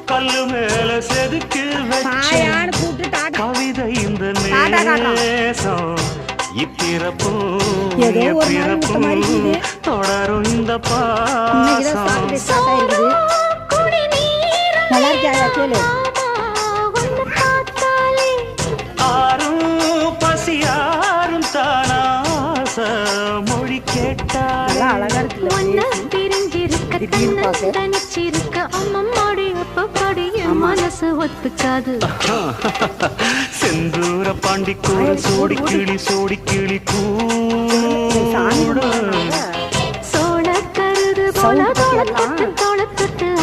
கல்லு மேல செதுக்கு வச்ச கவிதை இந்த நேசம் இப்பிறப்பும் தொடரும் இந்த பாசம் ஆரும் பசியாரும் தானாச மொழி கேட்டால் அழகா இருக்கு மனசு ஒத்துக்காது செந்தூர பாண்டிக்கூட சோடி கிளி கூட சோழ கருது போல தோளத்தொட்டு